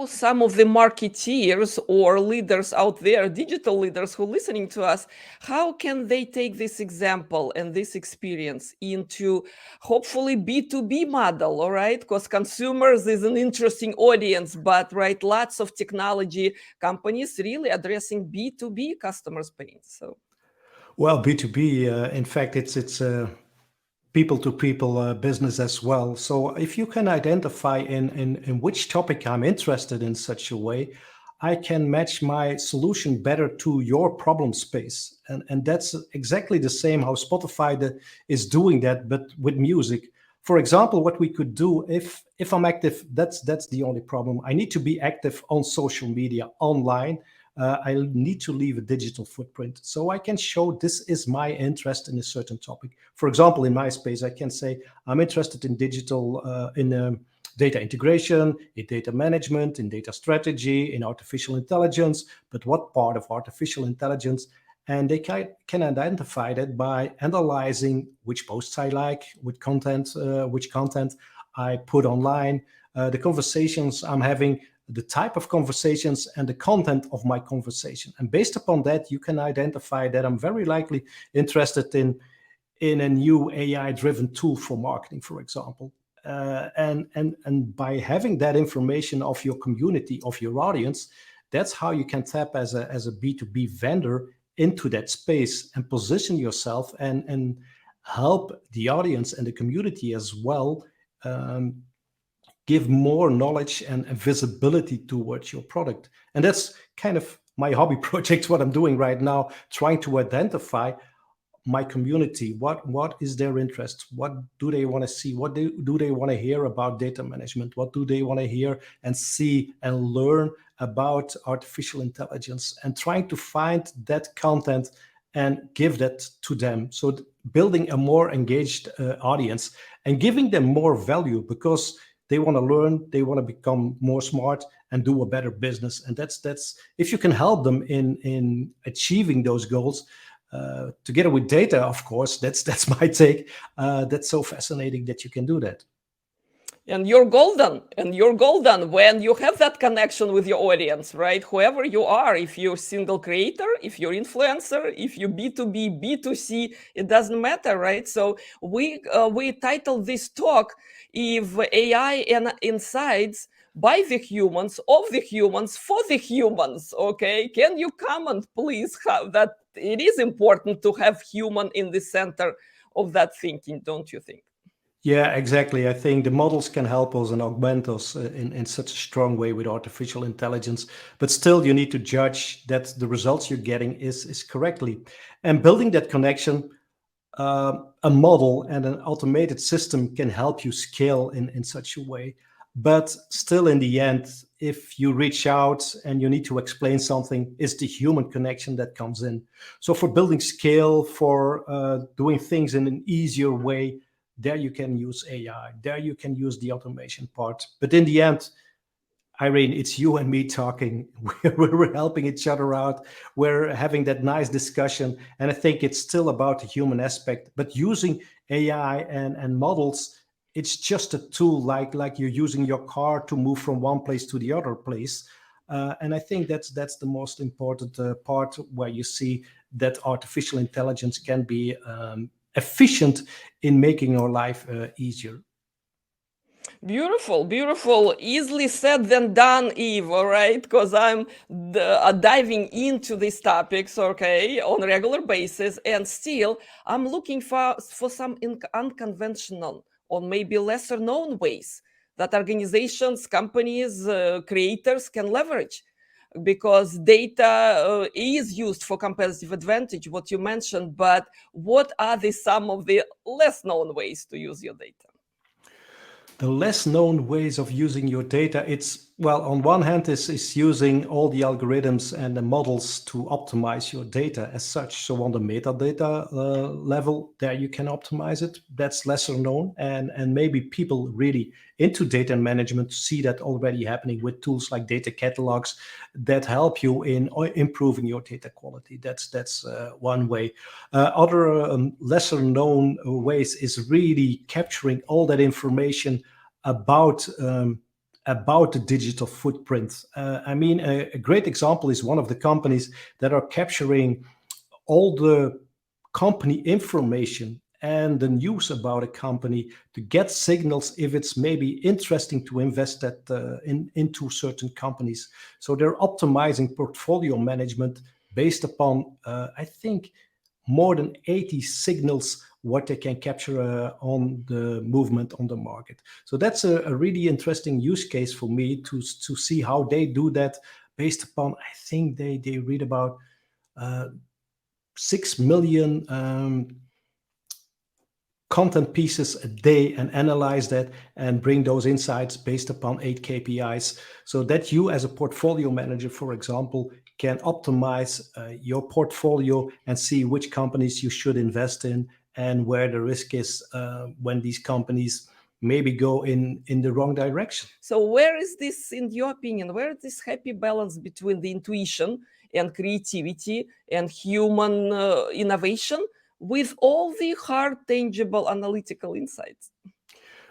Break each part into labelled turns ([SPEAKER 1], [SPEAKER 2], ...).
[SPEAKER 1] how some of the marketeers or leaders out there, digital leaders who are listening to us, how can they take this example and this experience into hopefully B2B model, all right? Because consumers is an interesting audience, but right, lots of technology companies really addressing B2B customers' pains. So,
[SPEAKER 2] well, B2B, in fact, it's people-to-people business as well. So if you can identify in which topic I'm interested in such a way, I can match my solution better to your problem space. And that's exactly the same how Spotify is doing that, but with music. For example, what we could do if I'm active, that's the only problem. I need to be active on social media, online. I need to leave a digital footprint. So I can show this is my interest in a certain topic. For example, in my space, I can say I'm interested in digital, data integration, in data management, in data strategy, in artificial intelligence, but what part of artificial intelligence? And they can identify that by analyzing which posts I like, which content I put online, the conversations I'm having, the type of conversations and the content of my conversation. And based upon that, you can identify that I'm very likely interested in a new AI-driven tool for marketing, for example. And by having that information of your community, of your audience, that's how you can tap as a B2B vendor into that space and position yourself and help the audience and the community as well, give more knowledge and visibility towards your product. And that's kind of my hobby project, what I'm doing right now, trying to identify my community. What is their interest? What do they want to see? What do they want to hear about data management? What do they want to hear and see and learn about artificial intelligence? And trying to find that content and give that to them. So building a more engaged audience and giving them more value, because they want to learn, they want to become more smart and do a better business. And that's if you can help them in achieving those goals, together with data, of course, that's my take. That's so fascinating that you can do that.
[SPEAKER 1] And you're golden, when you have that connection with your audience, right? Whoever you are, if you're single creator, if you're influencer, if you B2B, B2C, it doesn't matter, right? So we titled this talk, if AI and insights by the humans, of the humans, for the humans, okay? Can you comment, please, how that it is important to have human in the center of that thinking, don't you think?
[SPEAKER 2] Yeah, exactly. I think the models can help us and augment us in such a strong way with artificial intelligence. But still, you need to judge that the results you're getting is correctly. And building that connection, a model and an automated system can help you scale in such a way. But still, in the end, if you reach out and you need to explain something, it's the human connection that comes in. So for building scale, for doing things in an easier way, there you can use AI, there you can use the automation part. But in the end, Irene, it's you and me talking. We're helping each other out. We're having that nice discussion. And I think it's still about the human aspect. But using AI and models, it's just a tool like you're using your car to move from one place to the other place. And I think that's the most important part, where you see that artificial intelligence can be efficient in making our life easier.
[SPEAKER 1] Beautiful. Easily said than done, Eve, all right? Because I'm diving into these topics, okay, on a regular basis. And still, I'm looking for some unconventional or maybe lesser known ways that organizations, companies, creators can leverage. Because data is used for competitive advantage, what you mentioned, but what are some of the less known ways to use your data?
[SPEAKER 2] The less known ways of using your data, it's, well, on one hand is using all the algorithms and the models to optimize your data as such. So on the metadata level, there you can optimize it. That's lesser known, and maybe people really into data management see that already happening with tools like data catalogs that help you in improving your data quality. That's one way. Other lesser known ways is really capturing all that information about about the digital footprint. I mean, a great example is one of the companies that are capturing all the company information and the news about a company to get signals if it's maybe interesting to invest into certain companies. So they're optimizing portfolio management based upon, I think, more than 80 signals what they can capture on the movement on the market. So that's a really interesting use case for me to see how they do that based upon, I think they read about 6 million content pieces a day and analyze that and bring those insights based upon 8 KPIs, so that you as a portfolio manager, for example, can optimize your portfolio and see which companies you should invest in and where the risk is when these companies maybe go in the wrong direction.
[SPEAKER 1] So where is this, in your opinion, where is this happy balance between the intuition and creativity and human innovation with all the hard, tangible analytical insights?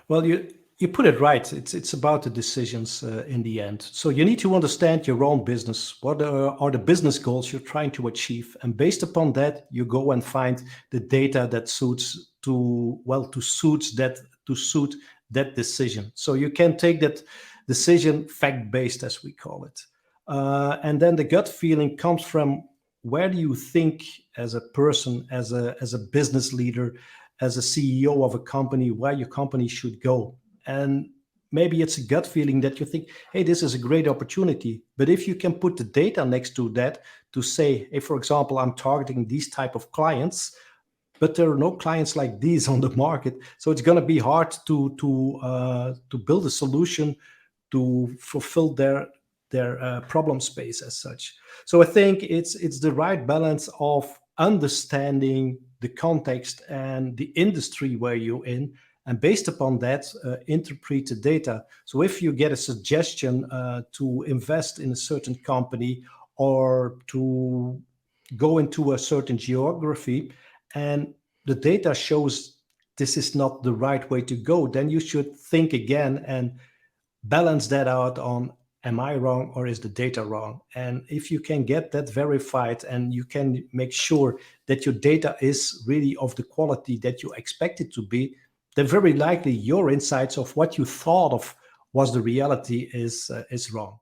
[SPEAKER 2] Well, you put it right. It's about the decisions in the end. So you need to understand your own business. What are the business goals you're trying to achieve? And based upon that, you go and find the data that suits suit that decision. So you can take that decision fact-based, as we call it. And then the gut feeling comes from where do you think as a person, as a business leader, as a CEO of a company, where your company should go. And maybe it's a gut feeling that you think, hey, this is a great opportunity. But if you can put the data next to that to say, hey, for example, I'm targeting these type of clients, but there are no clients like these on the market. So it's going to be hard to build a solution to fulfill their problem space as such. So I think it's the right balance of understanding the context and the industry where you're in, and based upon that, interpret the data. So if you get a suggestion to invest in a certain company or to go into a certain geography, and the data shows this is not the right way to go, then you should think again and balance that out on, am I wrong or is the data wrong? And if you can get that verified and you can make sure that your data is really of the quality that you expect it to be, then very likely your insights of what you thought of was the reality is wrong.